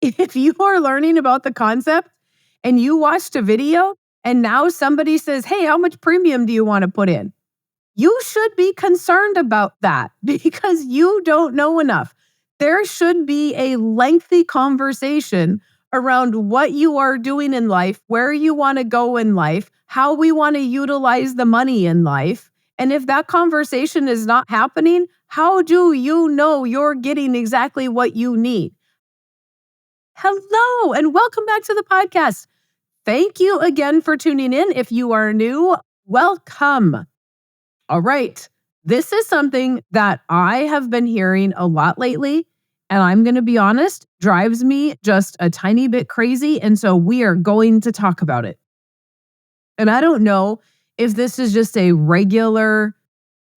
If you are learning about the concept and you watched a video and now somebody says, hey, how much premium do you want to put in? You should be concerned about that because you don't know enough. There should be a lengthy conversation around what you are doing in life, where you want to go in life, how we want to utilize the money in life. And if that conversation is not happening, how do you know you're getting exactly what you need? Hello, and welcome back to the podcast. Thank you again for tuning in. If you are new, welcome. All right. This is something that I have been hearing a lot lately, and I'm going to be honest, drives me just a tiny bit crazy. And so we are going to talk about it. And I don't know if this is just a regular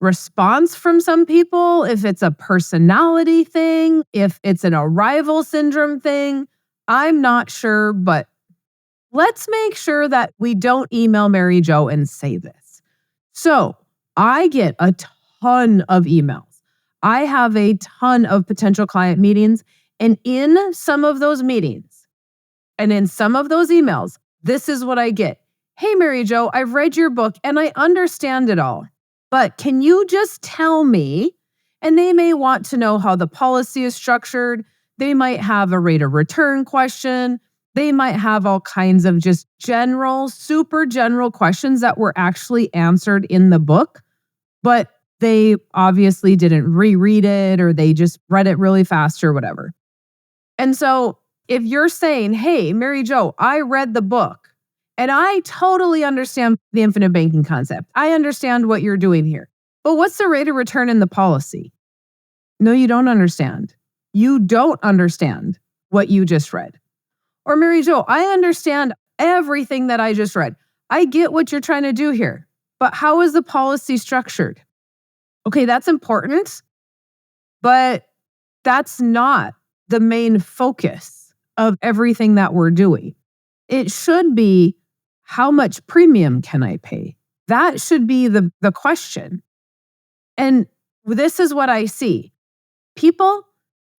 response from some people, if it's a personality thing, if it's an arrival syndrome thing. I'm not sure, but let's make sure that we don't email Mary Jo and say this. So I get a ton of emails. I have a ton of potential client meetings. And in some of those meetings and in some of those emails, this is what I get. Hey, Mary Jo, I've read your book and I understand it all. But can you just tell me? And they may want to know how the policy is structured. They might have a rate of return question. They might have all kinds of just general, super general questions that were actually answered in the book, but they obviously didn't reread it or they just read it really fast or whatever. And so if you're saying, hey, Mary Jo, I read the book and I totally understand the infinite banking concept. I understand what you're doing here. But what's the rate of return in the policy? No, you don't understand. You don't understand what you just read. Or Mary Jo, I understand everything that I just read. I get what you're trying to do here, but how is the policy structured? Okay, that's important, but that's not the main focus of everything that we're doing. It should be, how much premium can I pay? That should be the question. And this is what I see. People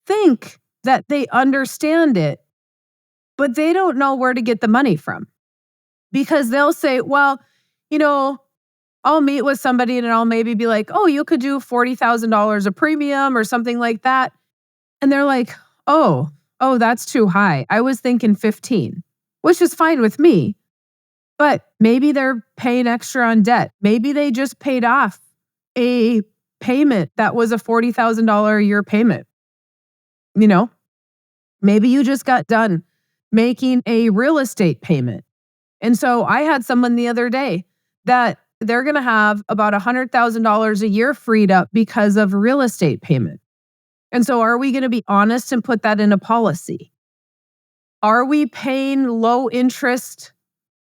think that they understand it, but they don't know where to get the money from. Because they'll say, well, I'll meet with somebody and I'll maybe be like, oh, you could do $40,000 a premium or something like that. And they're like, oh, that's too high. I was thinking 15, which is fine with me. But maybe they're paying extra on debt. Maybe they just paid off a payment that was a $40,000 a year payment. Maybe you just got done making a real estate payment. And so I had someone the other day that they're going to have about $100,000 a year freed up because of real estate payment. And so are we going to be honest and put that in a policy? Are we paying low interest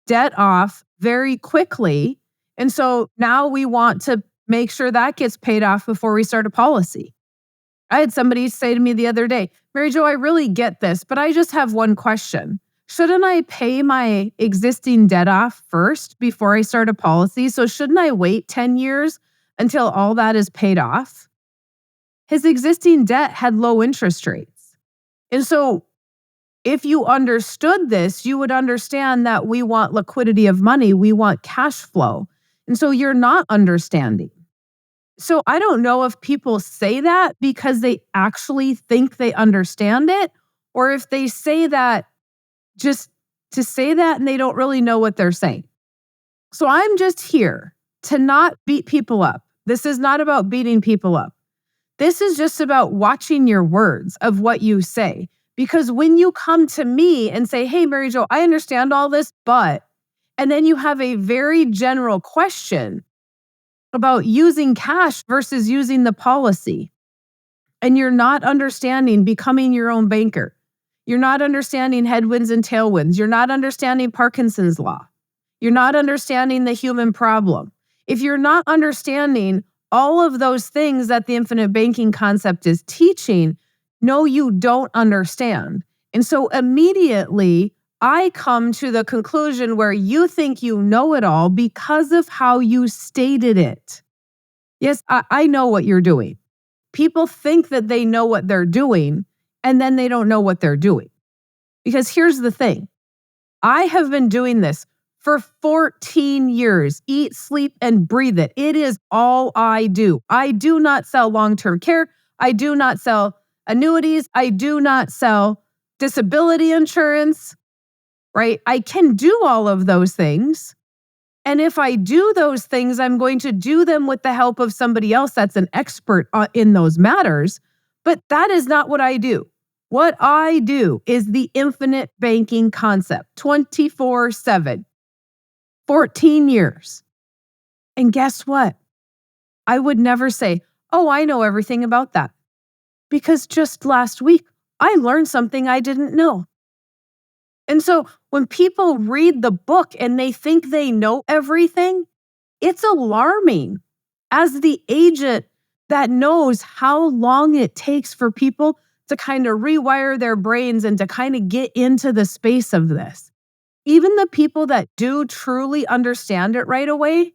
debt off very quickly? And so now we want to make sure that gets paid off before we start a policy. I had somebody say to me the other day, Mary Jo, I really get this, but I just have one question. Shouldn't I pay my existing debt off first before I start a policy? So shouldn't I wait 10 years until all that is paid off? His existing debt had low interest rates. And so if you understood this, you would understand that we want liquidity of money. We want cash flow. And so you're not understanding. So I don't know if people say that because they actually think they understand it, or if they say that just to say that and they don't really know what they're saying. So I'm just here to not beat people up. This is not about beating people up. This is just about watching your words of what you say. Because when you come to me and say, hey, Mary Jo, I understand all this, but, and then you have a very general question about using cash versus using the policy, and you're not understanding becoming your own banker. You're not understanding headwinds and tailwinds. You're not understanding Parkinson's law. You're not understanding the human problem. If you're not understanding all of those things that the infinite banking concept is teaching, no, you don't understand. And so immediately I come to the conclusion where you think you know it all because of how you stated it. Yes, I know what you're doing. People think that they know what they're doing, and then they don't know what they're doing. Because here's the thing. I have been doing this for 14 years. Eat, sleep, and breathe it. It is all I do. I do not sell long-term care. I do not sell annuities. I do not sell disability insurance, right? I can do all of those things. And if I do those things, I'm going to do them with the help of somebody else that's an expert in those matters. But that is not what I do. What I do is the infinite banking concept, 24/7, 14 years. And guess what? I would never say, oh, I know everything about that. Because just last week, I learned something I didn't know. And so when people read the book and they think they know everything, it's alarming. As the agent that knows how long it takes for people to kind of rewire their brains and to kind of get into the space of this, even the people that do truly understand it right away,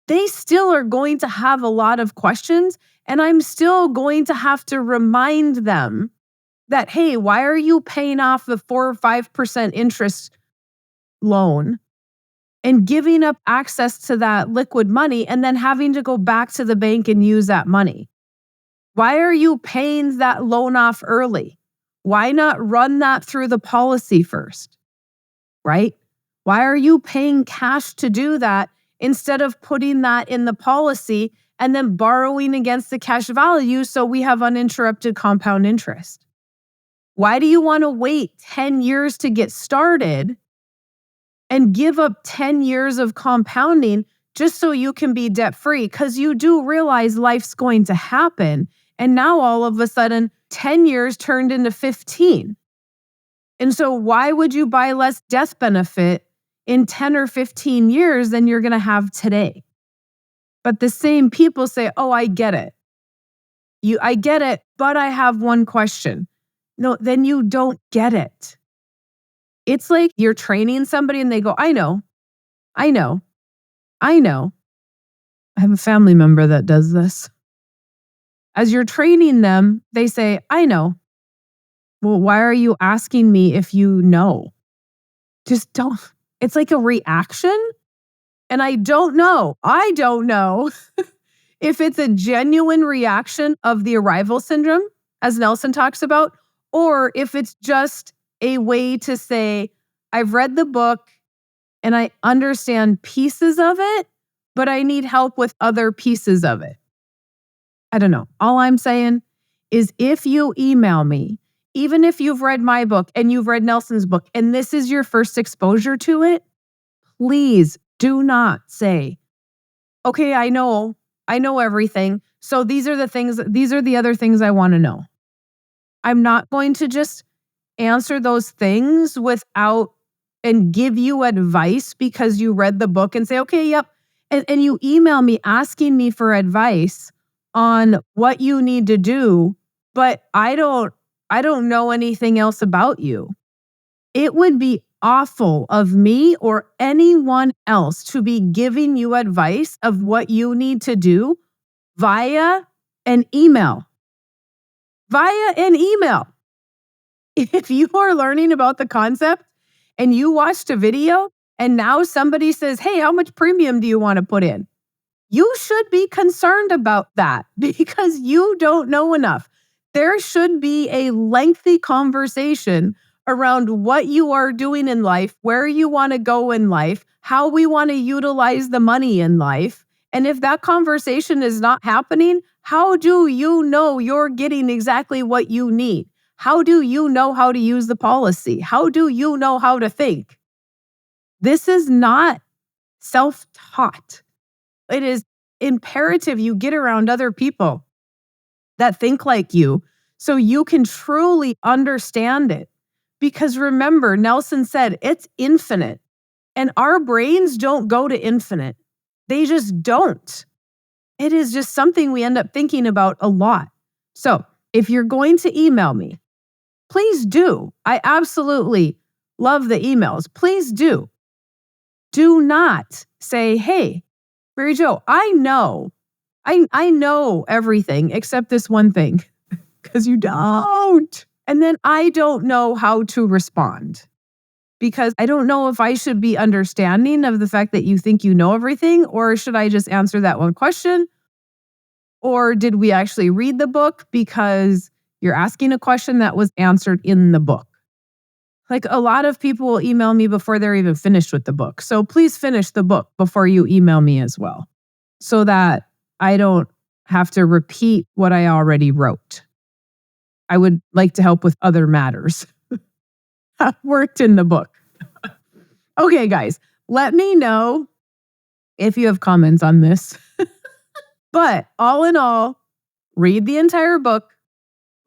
they still are going to have a lot of questions. And I'm still going to have to remind them that, hey, why are you paying off the 4 or 5% interest loan and giving up access to that liquid money and then having to go back to the bank and use that money? Why are you paying that loan off early? Why not run that through the policy first, right? Why are you paying cash to do that instead of putting that in the policy and then borrowing against the cash value so we have uninterrupted compound interest? Why do you want to wait 10 years to get started and give up 10 years of compounding just so you can be debt free? Because you do realize life's going to happen. And now all of a sudden, 10 years turned into 15. And so why would you buy less death benefit in 10 or 15 years than you're going to have today? But the same people say, oh, I get it. I get it, but I have one question. No, then you don't get it. It's like you're training somebody and they go, I know. I have a family member that does this. As you're training them, they say, I know. Well, why are you asking me if you know? Just don't. It's like a reaction. And I don't know if it's a genuine reaction of the arrival syndrome, as Nelson talks about, or if it's just a way to say, I've read the book and I understand pieces of it, but I need help with other pieces of it. I don't know. All I'm saying is if you email me, even if you've read my book and you've read Nelson's book, and this is your first exposure to it, please do not say, okay, I know everything. So these are the other things I want to know. I'm not going to just answer those things without and give you advice because you read the book and say, okay, yep. And you email me asking me for advice on what you need to do, but I don't know anything else about you. It would be awful of me or anyone else to be giving you advice of what you need to do via an email. If you are learning about the concept and you watched a video and now somebody says, hey, how much premium do you want to put in? You should be concerned about that because you don't know enough. There should be a lengthy conversation around what you are doing in life, where you want to go in life, how we want to utilize the money in life. And if that conversation is not happening, how do you know you're getting exactly what you need? How do you know how to use the policy? How do you know how to think? This is not self-taught. It is imperative you get around other people that think like you so you can truly understand it. Because remember, Nelson said it's infinite and our brains don't go to infinite. They just don't. It is just something we end up thinking about a lot. So if you're going to email me, please do. I absolutely love the emails. Please do. Do not say, hey, Mary Jo, I know everything except this one thing, because you don't. And then I don't know how to respond because I don't know if I should be understanding of the fact that you think you know everything, or should I just answer that one question? Or did we actually read the book because you're asking a question that was answered in the book? Like a lot of people will email me before they're even finished with the book. So please finish the book before you email me as well, so that I don't have to repeat what I already wrote. I would like to help with other matters worked in the book. Okay, guys, let me know if you have comments on this. But all in all, read the entire book.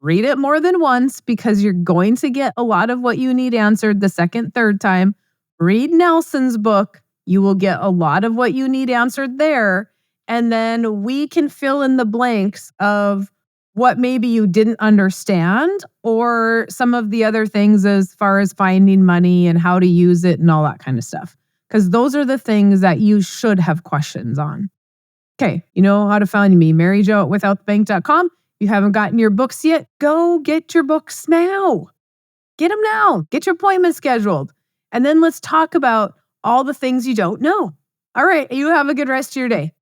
Read it more than once because you're going to get a lot of what you need answered the second, third time. Read Nelson's book. You will get a lot of what you need answered there. And then we can fill in the blanks of what maybe you didn't understand, or some of the other things as far as finding money and how to use it and all that kind of stuff. Because those are the things that you should have questions on. Okay, you know how to find me, maryjo@withoutthebank.com. You haven't gotten your books yet? Go get your books now. Get them now. Get your appointment scheduled. And then let's talk about all the things you don't know. All right, you have a good rest of your day.